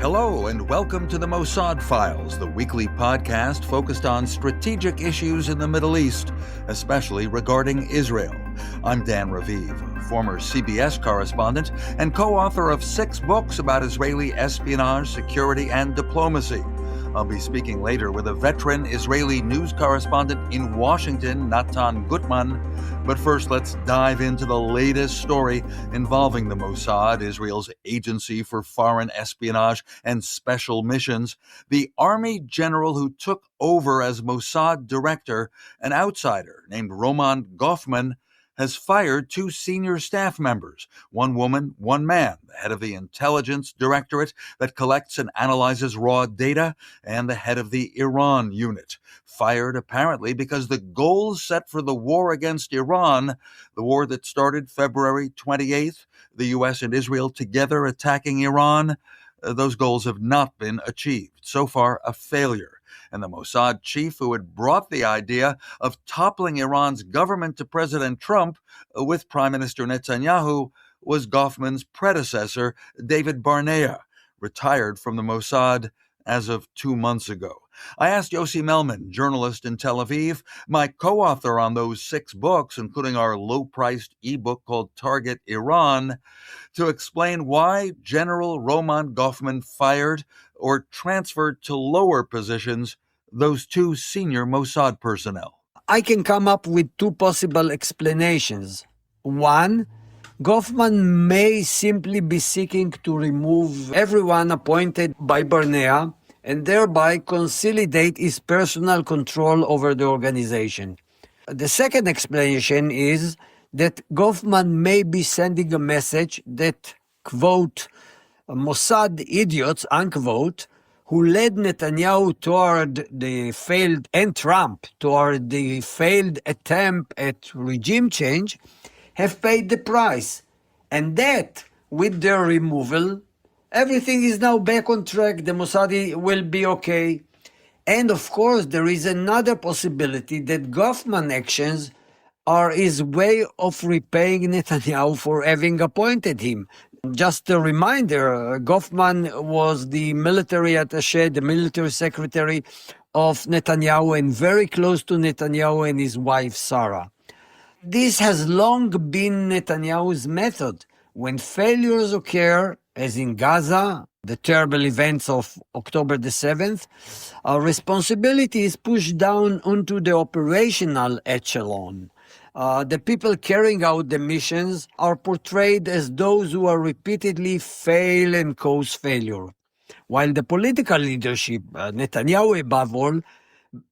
Hello and welcome to the Mossad Files, the weekly podcast focused on strategic issues in the Middle East, especially regarding Israel. I'm Dan Raviv, former CBS correspondent and co-author of 6 books about Israeli espionage, security, and diplomacy. I'll be speaking later with a veteran Israeli news correspondent in Washington, Natan Guttman. But first, let's dive into the latest story involving the Mossad, Israel's agency for foreign espionage and special missions. The army general who took over as Mossad director, an outsider named Roman Gofman, has fired 2 senior staff members, one woman, one man, the head of the intelligence directorate that collects and analyzes raw data, and the head of the Iran unit. Fired apparently because the goals set for the war against Iran, the war that started February 28th, the U.S. and Israel together attacking Iran, those goals have not been achieved. So far, a failure. And the Mossad chief who had brought the idea of toppling Iran's government to President Trump with Prime Minister Netanyahu was Gofman's predecessor, David Barnea, retired from the Mossad as of 2 months ago. I asked Yossi Melman, journalist in Tel Aviv, my co-author on those 6 books, including our low-priced ebook called Target Iran, to explain why General Roman Gofman fired or transferred to lower positions those 2 senior Mossad personnel. I can come up with 2 possible explanations. One, Gofman may simply be seeking to remove everyone appointed by Barnea and thereby consolidate his personal control over the organization. The second explanation is that Gofman may be sending a message that, quote, Mossad idiots, unquote, who led Netanyahu toward the failed, and Trump toward the failed attempt at regime change, have paid the price. And that, with their removal, everything is now back on track. The Mossad will be okay. And of course, there is another possibility that Gofman actions are his way of repaying Netanyahu for having appointed him. Just a reminder, Gofman was the military attaché, the military secretary of Netanyahu, and very close to Netanyahu and his wife Sarah. This has long been Netanyahu's method. When failures occur, as in Gaza, the terrible events of October the 7th, responsibility is pushed down onto the operational echelon. The people carrying out the missions are portrayed as those who are repeatedly fail and cause failure, while the political leadership, Netanyahu above all,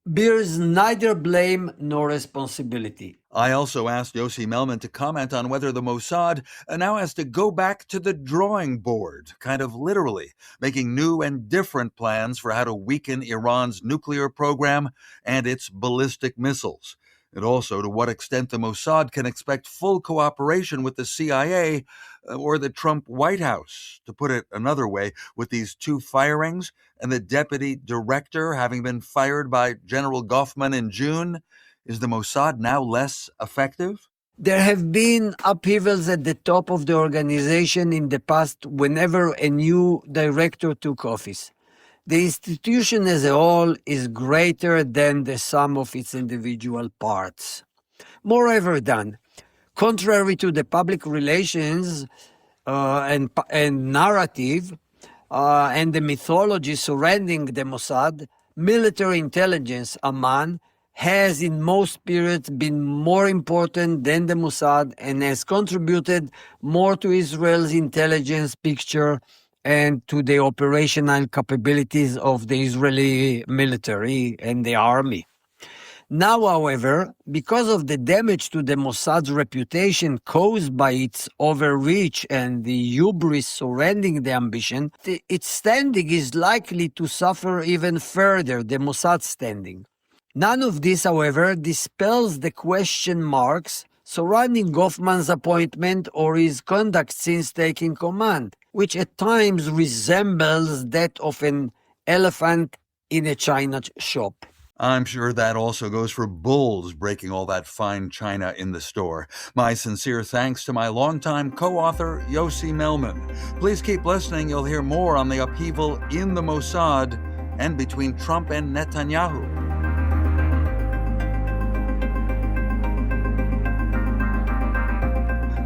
bears neither blame nor responsibility. I also asked Yossi Melman to comment on whether the Mossad now has to go back to the drawing board, kind of literally, making new and different plans for how to weaken Iran's nuclear program and its ballistic missiles. And also to what extent the Mossad can expect full cooperation with the CIA or the Trump White House. To put it another way, with these 2 firings and the deputy director having been fired by General Gofman in June, is the Mossad now less effective? There have been upheavals at the top of the organization in the past whenever a new director took office. The institution as a whole is greater than the sum of its individual parts. Moreover, Dan, contrary to the public relations and narrative and the mythology surrounding the Mossad, military intelligence, Amman, has in most periods been more important than the Mossad and has contributed more to Israel's intelligence picture and to the operational capabilities of the Israeli military and the army. Now, however, because of the damage to the Mossad's reputation caused by its overreach and the hubris surrounding the ambition, its standing is likely to suffer even further, the Mossad's standing. None of this, however, dispels the question marks surrounding Gofman's appointment or his conduct since taking command, which at times resembles that of an elephant in a china shop. I'm sure that also goes for bulls breaking all that fine china in the store. My sincere thanks to my longtime co-author, Yossi Melman. Please keep listening. You'll hear more on the upheaval in the Mossad and between Trump and Netanyahu.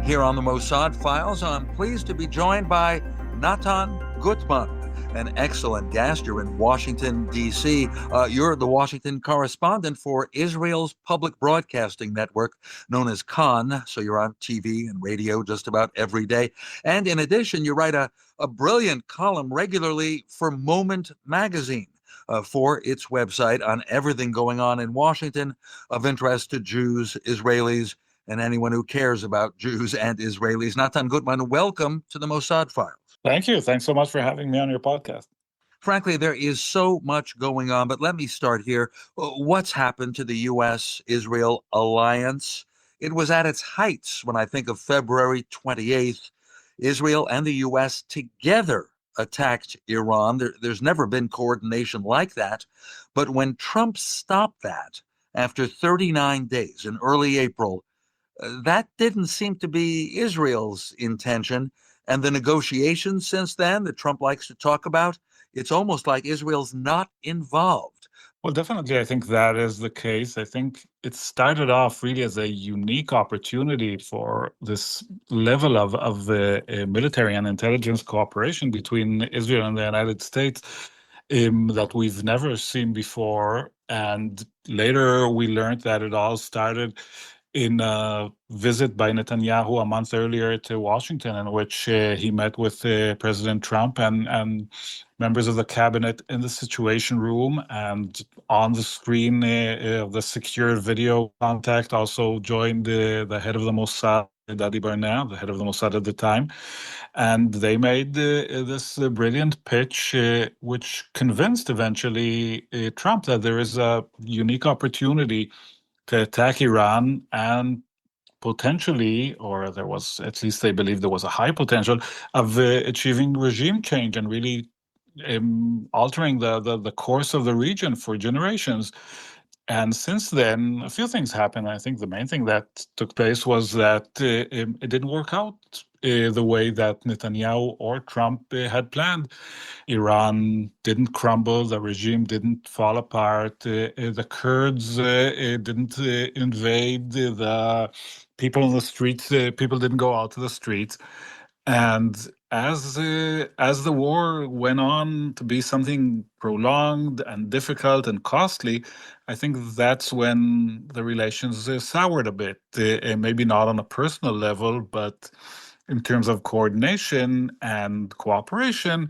Here on the Mossad Files, I'm pleased to be joined by Natan Guttman, an excellent guest. You're in Washington, D.C. You're the Washington correspondent for Israel's public broadcasting network, known as Khan. So you're on TV and radio just about every day. And in addition, you write a brilliant column regularly for Moment magazine. For its website on everything going on in Washington of interest to Jews, Israelis, and anyone who cares about Jews and Israelis. Natan Guttman, welcome to the Mossad Files. Thank you. Thanks so much for having me on your podcast. Frankly, there is so much going on, but let me start here. What's happened to the U.S.-Israel alliance? It was at its heights when I think of February 28th. Israel and the U.S. together attacked Iran. There's never been coordination like that. But when Trump stopped that after 39 days in early April, that didn't seem to be Israel's intention. And the negotiations since then that Trump likes to talk about, it's almost like Israel's not involved. Well, definitely, I think that is the case. I think it started off really as a unique opportunity for this level of military and intelligence cooperation between Israel and the United States that we've never seen before. And later we learned that it all started in a visit by Netanyahu a month earlier to Washington, in which he met with President Trump and members of the cabinet in the Situation Room. And on the screen of the secure video contact also joined the head of the Mossad, Dadi Barnea, the head of the Mossad at the time. And they made this brilliant pitch, which convinced eventually Trump that there is a unique opportunity to attack Iran and potentially, or there was, at least they believe there was a high potential of achieving regime change and really altering the course of the region for generations. And since then, a few things happened. I think the main thing that took place was that it didn't work out the way that Netanyahu or Trump had planned. Iran didn't crumble, the regime didn't fall apart, the Kurds didn't invade, the people in the streets, people didn't go out to the streets. And as the war went on to be something prolonged and difficult and costly, I think that's when the relations soured a bit. Maybe not on a personal level, but in terms of coordination and cooperation,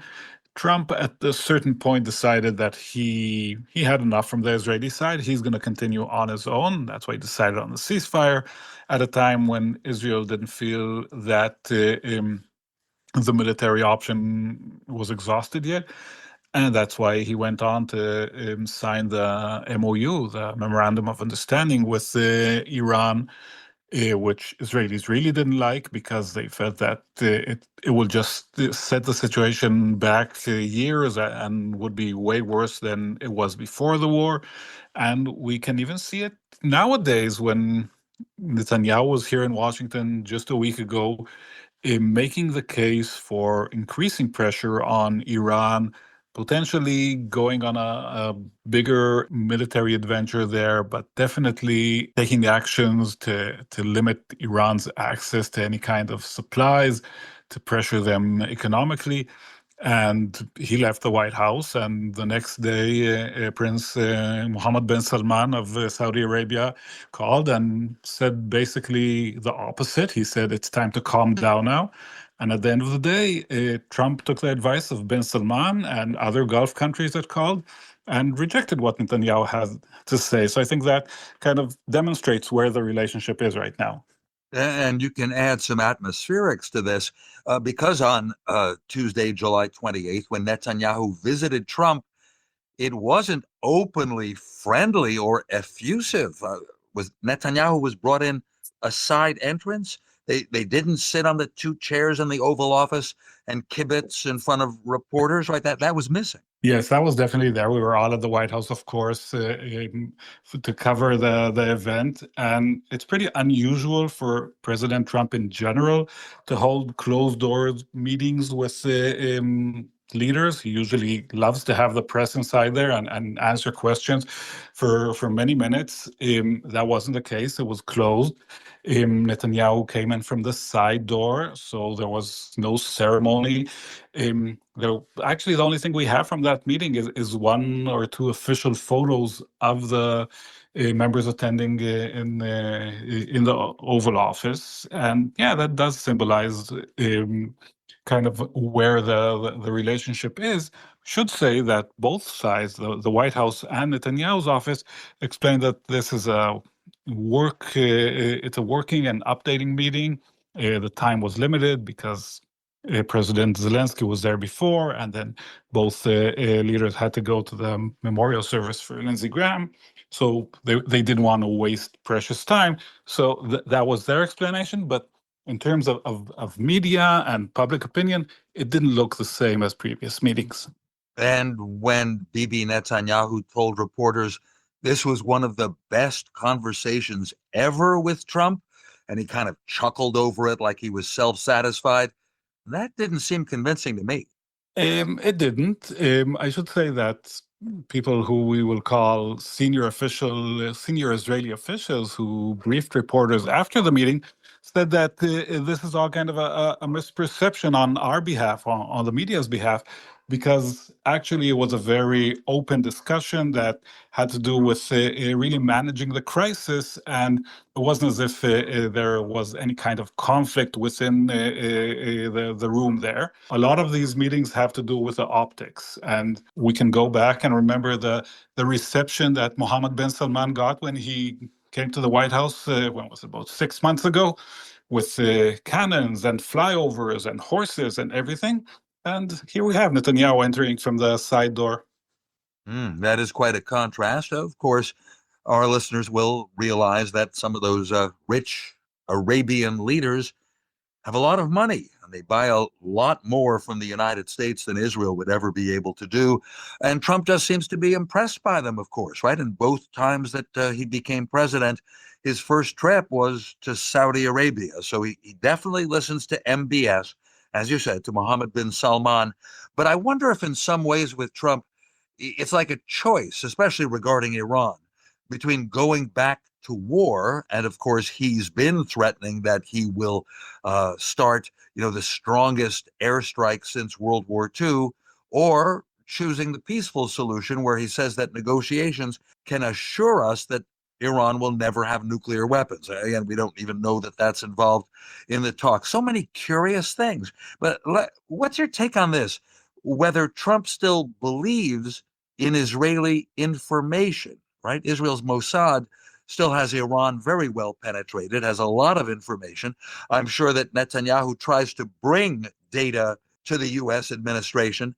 Trump at a certain point decided that he had enough from the Israeli side. He's going to continue on his own. That's why he decided on the ceasefire at a time when Israel didn't feel that the military option was exhausted yet. And that's why he went on to sign the MOU, the Memorandum of Understanding with Iran, which Israelis really didn't like because they felt that it will just set the situation back years and would be way worse than it was before the war. And we can even see it nowadays when Netanyahu was here in Washington just a week ago, making the case for increasing pressure on Iran, potentially going on a bigger military adventure there, but definitely taking actions to limit Iran's access to any kind of supplies, to pressure them economically. And he left the White House, and the next day, Prince Mohammed bin Salman of Saudi Arabia called and said basically the opposite. He said it's time to calm down now. And at the end of the day, Trump took the advice of bin Salman and other Gulf countries that called and rejected what Netanyahu had to say. So I think that kind of demonstrates where the relationship is right now. And you can add some atmospherics to this because on Tuesday, July 28th, when Netanyahu visited Trump, it wasn't openly friendly or effusive. Netanyahu was brought in a side entrance. They didn't sit on the two chairs in the Oval Office and kibitz in front of reporters, right? That was missing. Yes, that was definitely there. We were all at the White House, of course, to cover the event. And it's pretty unusual for President Trump in general to hold closed doors meetings with leaders. He usually loves to have the press inside there and answer questions for many minutes. That wasn't the case. It was closed. Netanyahu came in from the side door, so there was no ceremony. Actually, the only thing we have from that meeting is one or two official photos of the members attending in the Oval Office, and yeah, that does symbolize kind of where the relationship is. Should say that both sides, the White House and Netanyahu's office, explained that this is it's a working and updating meeting. The time was limited because President Zelensky was there before, and then both leaders had to go to the memorial service for Lindsey Graham. So they didn't want to waste precious time. So that was their explanation. But in terms of media and public opinion, it didn't look the same as previous meetings. And when Bibi Netanyahu told reporters this was one of the best conversations ever with Trump, and he kind of chuckled over it like he was self-satisfied, that didn't seem convincing to me. It didn't. I should say that people who we will call senior Israeli officials who briefed reporters after the meeting said that this is all kind of a misperception on our behalf, on the media's behalf, because actually it was a very open discussion that had to do with really managing the crisis, and it wasn't as if there was any kind of conflict within the room there. A lot of these meetings have to do with the optics, and we can go back and remember the reception that Mohammed bin Salman got when he came to the White House, when was it, about 6 months ago, with cannons and flyovers and horses and everything. And here we have Netanyahu entering from the side door. That is quite a contrast. Of course, our listeners will realize that some of those rich Arabian leaders have a lot of money, and they buy a lot more from the United States than Israel would ever be able to do. And Trump just seems to be impressed by them, of course, right? And both times that he became president, his first trip was to Saudi Arabia. So he definitely listens to MBS, as you said, to Mohammed bin Salman. But I wonder if in some ways with Trump, it's like a choice, especially regarding Iran, between going back to war, and of course he's been threatening that he will start, the strongest airstrike since World War II, or choosing the peaceful solution where he says that negotiations can assure us that Iran will never have nuclear weapons. Again, we don't even know that that's involved in the talk. So many curious things. But what's your take on this? Whether Trump still believes in Israeli information, right? Israel's Mossad still has Iran very well penetrated, has a lot of information. I'm sure that Netanyahu tries to bring data to the U.S. administration.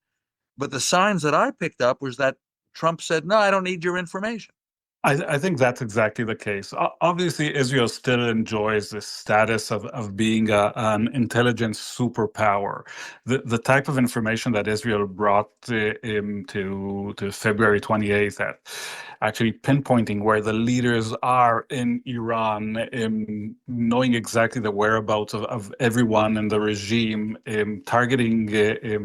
But the signs that I picked up was that Trump said, no, I don't need your information. I think that's exactly the case. Obviously, Israel still enjoys this status of being an intelligence superpower. The type of information that Israel brought to February 28th, at actually pinpointing where the leaders are in Iran, knowing exactly the whereabouts of everyone in the regime, targeting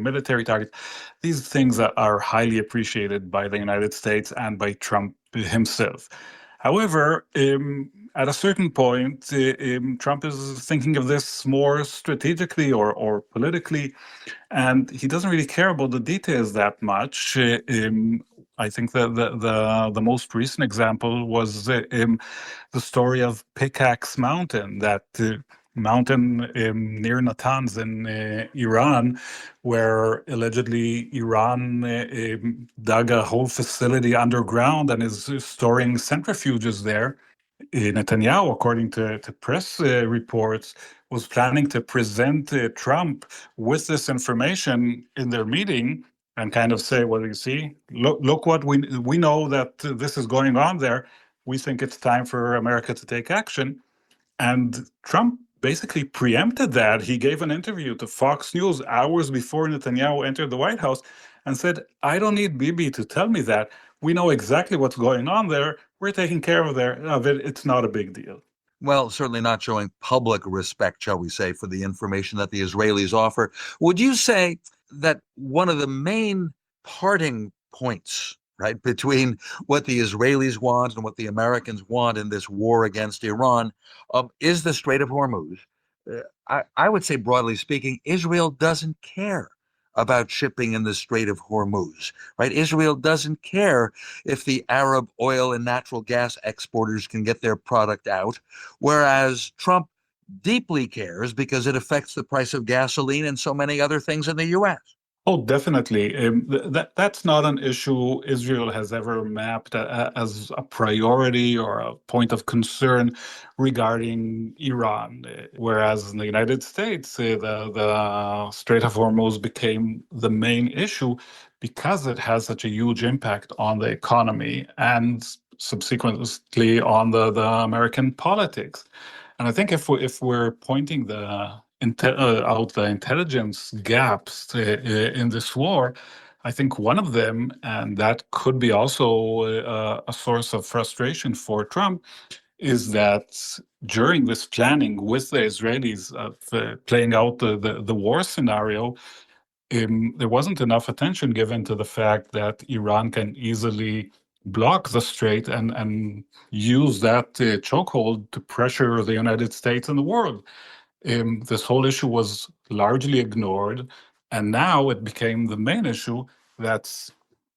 military targets. These things are highly appreciated by the United States and by Trump himself. However, at a certain point, Trump is thinking of this more strategically or politically, and he doesn't really care about the details that much. I think the most recent example was the story of Pickaxe Mountain, that mountain near Natanz in Iran, where allegedly Iran dug a whole facility underground and is storing centrifuges there. Netanyahu, according to press reports, was planning to present Trump with this information in their meeting and kind of say, well, you see, look what we know that this is going on there. We think it's time for America to take action. And Trump basically preempted that. He gave an interview to Fox News hours before Netanyahu entered the White House and said, I don't need Bibi to tell me that. We know exactly what's going on there. We're taking care of it. It's not a big deal. Well, certainly not showing public respect, shall we say, for the information that the Israelis offer. Would you say that one of the main parting points, right, between what the Israelis want and what the Americans want in this war against Iran is the Strait of Hormuz? I would say, broadly speaking, Israel doesn't care about shipping in the Strait of Hormuz, right? Israel doesn't care if the Arab oil and natural gas exporters can get their product out, whereas Trump deeply cares because it affects the price of gasoline and so many other things in the U.S. Oh, definitely. That's not an issue Israel has ever mapped as a priority or a point of concern regarding Iran. Whereas in the United States, the Strait of Hormuz became the main issue because it has such a huge impact on the economy and subsequently on the American politics. And I think if we're pointing out the intelligence gaps in this war, I think one of them, and that could be also a source of frustration for Trump, is that during this planning with the Israelis of playing out the war scenario, there wasn't enough attention given to the fact that Iran can easily block the strait and use that chokehold to pressure the United States and the world. This whole issue was largely ignored, and now it became the main issue that's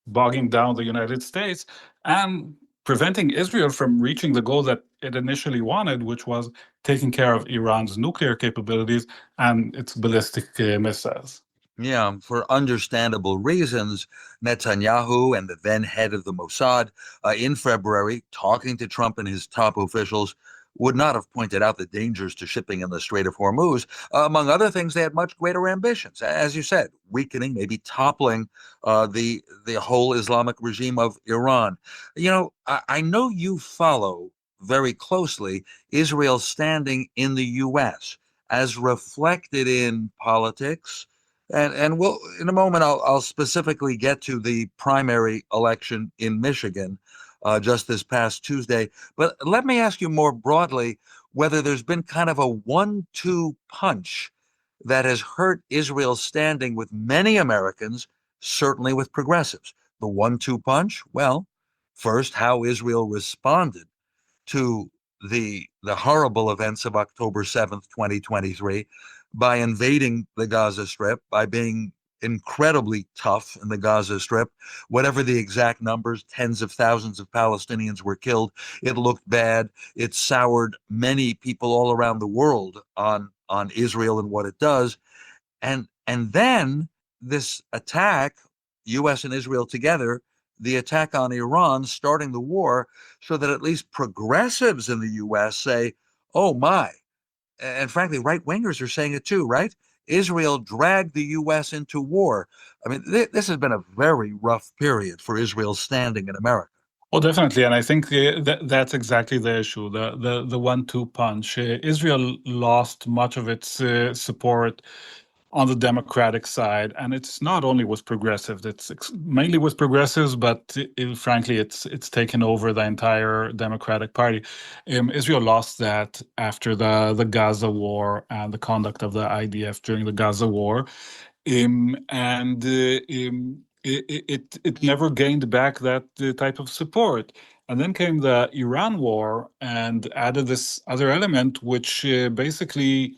bogging down the United States and preventing Israel from reaching the goal that it initially wanted, which was taking care of Iran's nuclear capabilities and its ballistic missiles. Yeah, for understandable reasons, Netanyahu and the then head of the Mossad in February, talking to Trump and his top officials, would not have pointed out the dangers to shipping in the Strait of Hormuz. Among other things, they had much greater ambitions, as you said, weakening, maybe toppling the whole Islamic regime of Iran. You know, I know you follow very closely Israel's standing in the U.S. as reflected in politics. And we'll in a moment I'll specifically get to the primary election in Michigan just this past Tuesday. But let me ask you more broadly whether there's been kind of a 1-2 punch that has hurt Israel's standing with many Americans, certainly with progressives. The 1-2 punch? Well, first, how Israel responded to the horrible events of October 7th, 2023, by invading the Gaza Strip, by being incredibly tough in the Gaza Strip. Whatever the exact numbers, tens of thousands of Palestinians were killed. It looked bad. It soured many people all around the world on Israel and what it does. And then this attack, U.S. and Israel together, the attack on Iran, starting the war, so that at least progressives in the U.S. say, oh my, and frankly, right-wingers are saying it too, right? Israel dragged the U.S. into war. I mean, this has been a very rough period for Israel's standing in America. Oh, definitely, and I think that's exactly the issue, the 1-2 punch. Israel lost much of its support on the Democratic side, and it's not only with progressives; it's mainly with progressives, but frankly, it's taken over the entire Democratic Party. Israel lost that after the Gaza war and the conduct of the IDF during the Gaza war, and it never gained back that type of support. And then came the Iran war and added this other element, which basically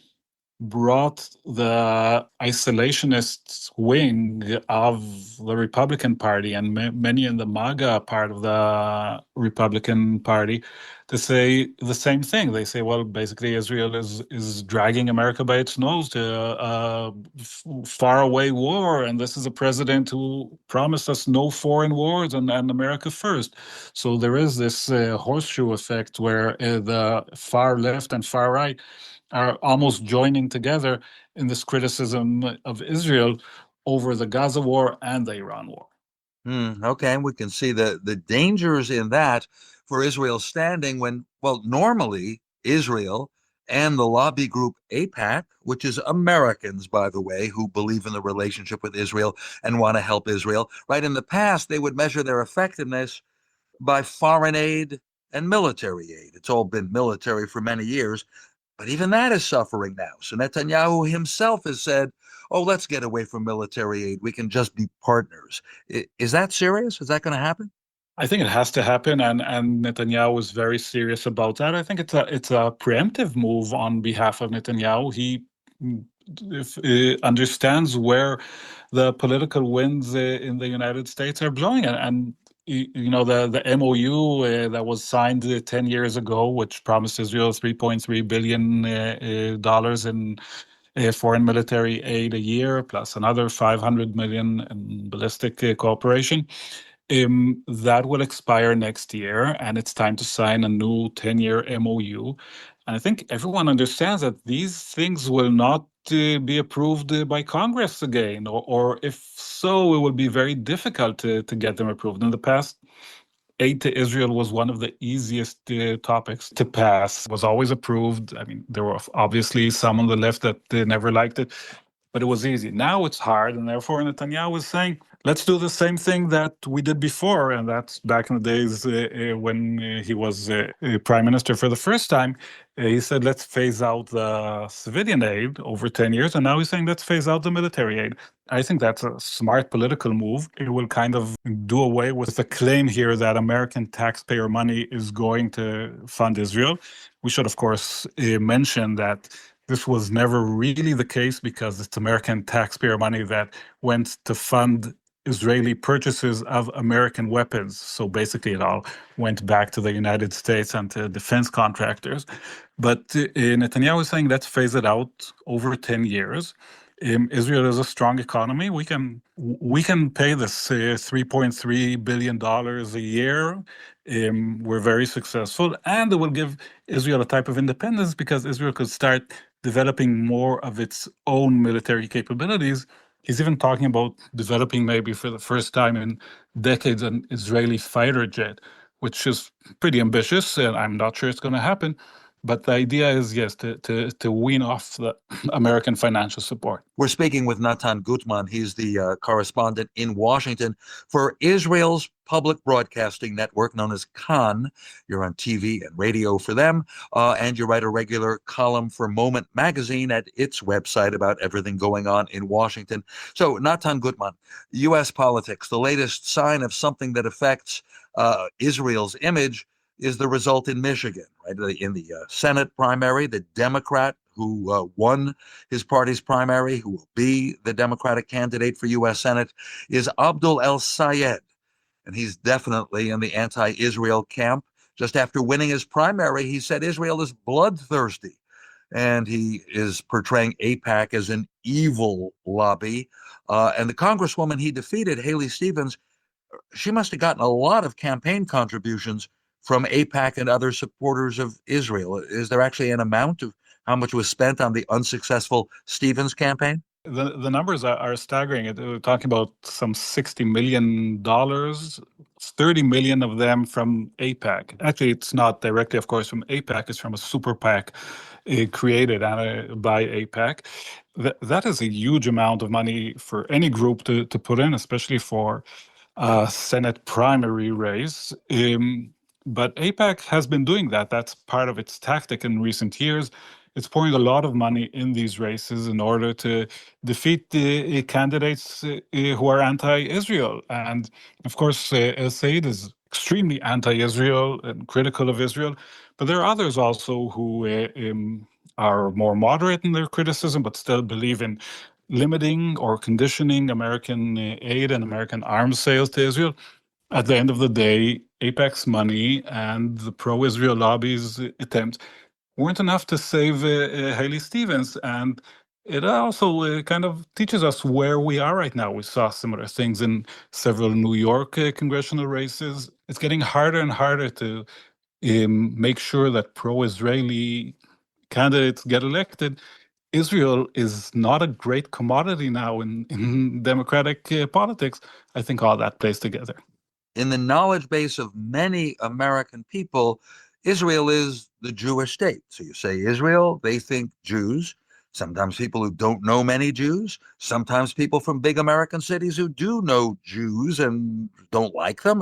brought the isolationist wing of the Republican Party and many in the MAGA part of the Republican Party to say the same thing. They say, well, basically Israel is dragging America by its nose to a faraway war, and this is a president who promised us no foreign wars and America first. So there is this horseshoe effect where the far left and far right are almost joining together in this criticism of Israel over the Gaza war and the Iran war. Okay, we can see the dangers in that for Israel's standing when, well, normally Israel and the lobby group AIPAC, which is Americans, by the way, who believe in the relationship with Israel and want to help Israel. Right, in the past, they would measure their effectiveness by foreign aid and military aid. It's all been military for many years, but even that is suffering now. So Netanyahu himself has said, oh, let's get away from military aid. We can just be partners. Is that serious? Is that going to happen? I think it has to happen, and Netanyahu is very serious about that. I think it's a preemptive move on behalf of Netanyahu. He understands where the political winds in the United States are blowing, and the MOU that was signed 10 years ago, which promised Israel $3.3 billion dollars in foreign military aid a year, plus another 500 million in ballistic cooperation. That will expire next year, and it's time to sign a new 10-year MOU. And I think everyone understands that these things will not be approved by Congress again, or if so, it will be very difficult to get them approved. In the past, aid to Israel was one of the easiest topics to pass, was always approved. I mean, there were obviously some on the left that never liked it, but it was easy. Now it's hard, and therefore Netanyahu is saying, let's do the same thing that we did before, and that's back in the days when he was prime minister for the first time. He said, let's phase out the civilian aid over 10 years, and now he's saying, let's phase out the military aid. I think that's a smart political move. It will kind of do away with the claim here that American taxpayer money is going to fund Israel. We should, of course, mention that this was never really the case, because it's American taxpayer money that went to fund Israeli purchases of American weapons. So basically it all went back to the United States and to defense contractors. But Netanyahu is saying, let's phase it out over 10 years. Israel is a strong economy. We can pay this $3.3 billion a year. We're very successful, and it will give Israel a type of independence, because Israel could start developing more of its own military capabilities. He's even talking about developing, maybe for the first time in decades, an Israeli fighter jet, which is pretty ambitious, and I'm not sure it's going to happen. But the idea is, yes, to wean off the American financial support. We're speaking with Natan Guttman. He's the correspondent in Washington for Israel's public broadcasting network known as Kan. You're on TV and radio for them, and you write a regular column for Moment magazine at its website about everything going on in Washington. So, Natan Guttman, U.S. politics, the latest sign of something that affects Israel's image is the result in Michigan, right? In the Senate primary, the Democrat who won his party's primary, who will be the Democratic candidate for U.S. Senate, is Abdul El-Sayed. And he's definitely in the anti-Israel camp. Just after winning his primary, he said Israel is bloodthirsty. And he is portraying AIPAC as an evil lobby. And the congresswoman he defeated, Haley Stevens, she must have gotten a lot of campaign contributions from AIPAC and other supporters of Israel. Is there actually an amount of how much was spent on the unsuccessful Stevens campaign? The numbers are staggering. We're talking about some $60 million, 30 million of them from AIPAC. Actually, it's not directly, of course, from AIPAC. It's from a super PAC created by AIPAC. That is a huge amount of money for any group to put in, especially for a Senate primary race. But AIPAC has been doing that. That's part of its tactic in recent years. It's pouring a lot of money in these races in order to defeat the candidates who are anti-Israel. And of course, El-Sayed is extremely anti-Israel and critical of Israel. But there are others also who are more moderate in their criticism, but still believe in limiting or conditioning American aid and American arms sales to Israel. At the end of the day, AIPAC's money and the pro-Israel lobby's attempts weren't enough to save Haley Stevens. And it also kind of teaches us where we are right now. We saw similar things in several New York congressional races. It's getting harder and harder to make sure that pro-Israeli candidates get elected. Israel is not a great commodity now in democratic politics. I think all that plays together. In the knowledge base of many American people, Israel is the Jewish state. So you say Israel, they think Jews. Sometimes people who don't know many Jews, sometimes people from big American cities who do know Jews and don't like them.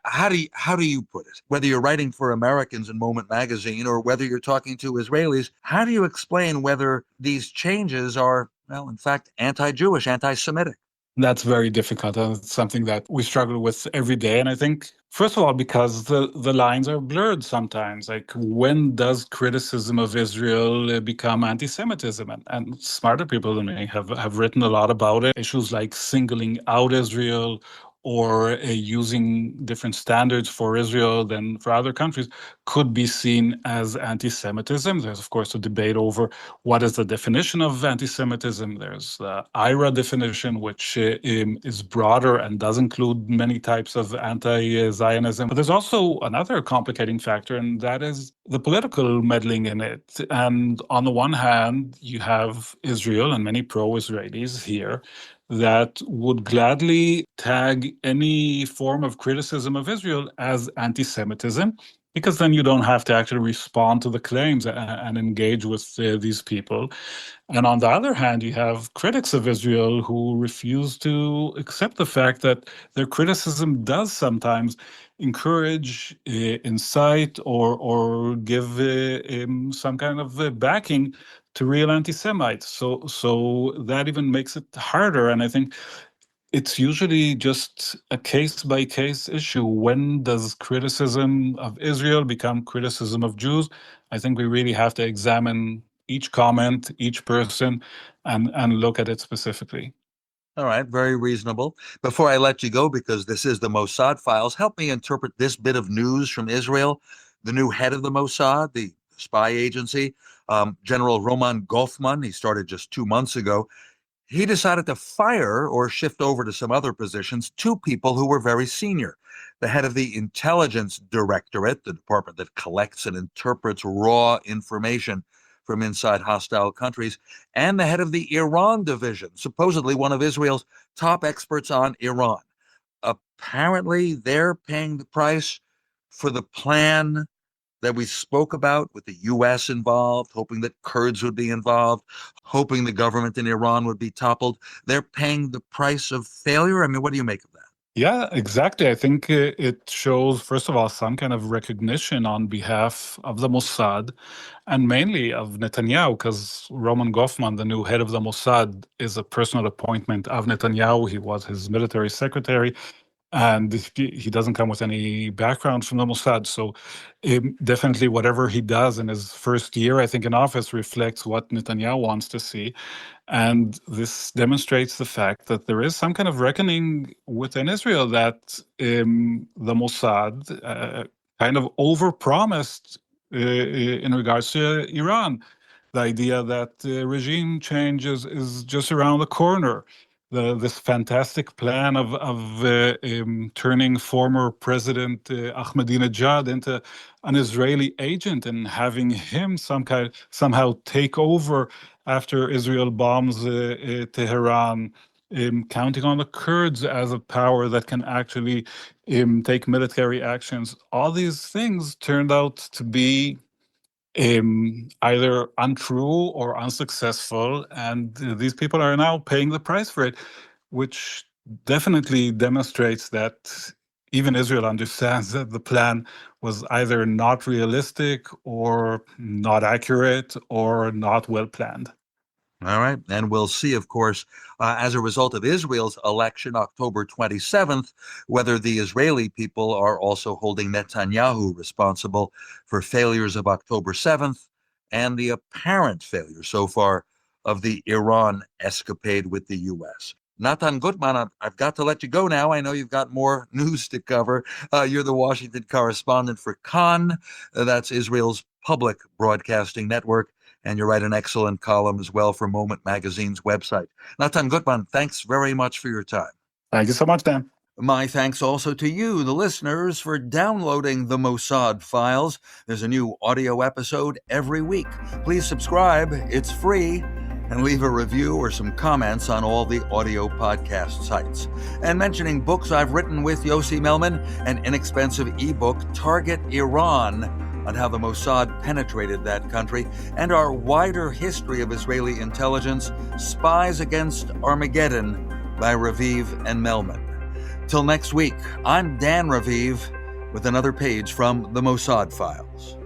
How do you put it? Whether you're writing for Americans in Moment magazine or whether you're talking to Israelis, how do you explain whether these changes are, well, in fact, anti-Jewish, anti-Semitic? That's very difficult, and it's something that we struggle with every day. And I think, first of all, because the lines are blurred sometimes. Like, when does criticism of Israel become anti-Semitism? And smarter people than me have written a lot about it. Issues like singling out Israel or using different standards for Israel than for other countries could be seen as anti-Semitism. There's, of course, a debate over what is the definition of anti-Semitism. There's the IRA definition, which is broader and does include many types of anti-Zionism. But there's also another complicating factor, and that is the political meddling in it. And on the one hand, you have Israel and many pro-Israelis here that would gladly tag any form of criticism of Israel as anti-Semitism, because then you don't have to actually respond to the claims and engage with these people. And on the other hand, you have critics of Israel who refuse to accept the fact that their criticism does sometimes encourage, incite, or give some kind of backing to real anti-Semites. So that even makes it harder. And I think it's usually just a case-by-case issue. When does criticism of Israel become criticism of Jews? I think we really have to examine each comment, each person, and look at it specifically. All right, very reasonable. Before I let you go, because this is the Mossad Files, help me interpret this bit of news from Israel. The new head of the Mossad, the spy agency, General Roman Gofman, he started just 2 months ago. He decided to fire or shift over to some other positions 2 people who were very senior. The head of the Intelligence Directorate, the department that collects and interprets raw information from inside hostile countries, and the head of the Iran division, supposedly one of Israel's top experts on Iran. Apparently, they're paying the price for the plan that we spoke about with the U.S. involved, hoping that Kurds would be involved, hoping the government in Iran would be toppled. They're paying the price of failure. I mean, what do you make of that? Yeah, exactly. I think it shows, first of all, some kind of recognition on behalf of the Mossad and mainly of Netanyahu, because Roman Gofman, the new head of the Mossad, is a personal appointment of Netanyahu. He was his military secretary, and he doesn't come with any background from the Mossad. So definitely whatever he does in his first year, I think, in office reflects what Netanyahu wants to see. And this demonstrates the fact that there is some kind of reckoning within Israel that the Mossad kind of overpromised in regards to Iran. The idea that regime change is just around the corner. This fantastic plan of turning former President Ahmadinejad into an Israeli agent and having him somehow take over after Israel bombs Tehran, counting on the Kurds as a power that can actually take military actions. All these things turned out to be either untrue or unsuccessful, and these people are now paying the price for it, which definitely demonstrates that even Israel understands that the plan was either not realistic or not accurate or not well planned. All right. And we'll see, of course, as a result of Israel's election, October 27th, whether the Israeli people are also holding Netanyahu responsible for failures of October 7th and the apparent failure so far of the Iran escapade with the U.S. Natan Guttman, I've got to let you go now. I know you've got more news to cover. You're the Washington correspondent for Kan. That's Israel's public broadcasting network. And you write an excellent column as well for Moment Magazine's website. Natan Guttman, thanks very much for your time. Thank you so much, Dan. My thanks also to you, the listeners, for downloading the Mossad Files. There's a new audio episode every week. Please subscribe. It's free. And leave a review or some comments on all the audio podcast sites. And mentioning books I've written with Yossi Melman, an inexpensive ebook, Target Iran, on how the Mossad penetrated that country and our wider history of Israeli intelligence, Spies Against Armageddon by Raviv and Melman. Till next week, I'm Dan Raviv with another page from the Mossad Files.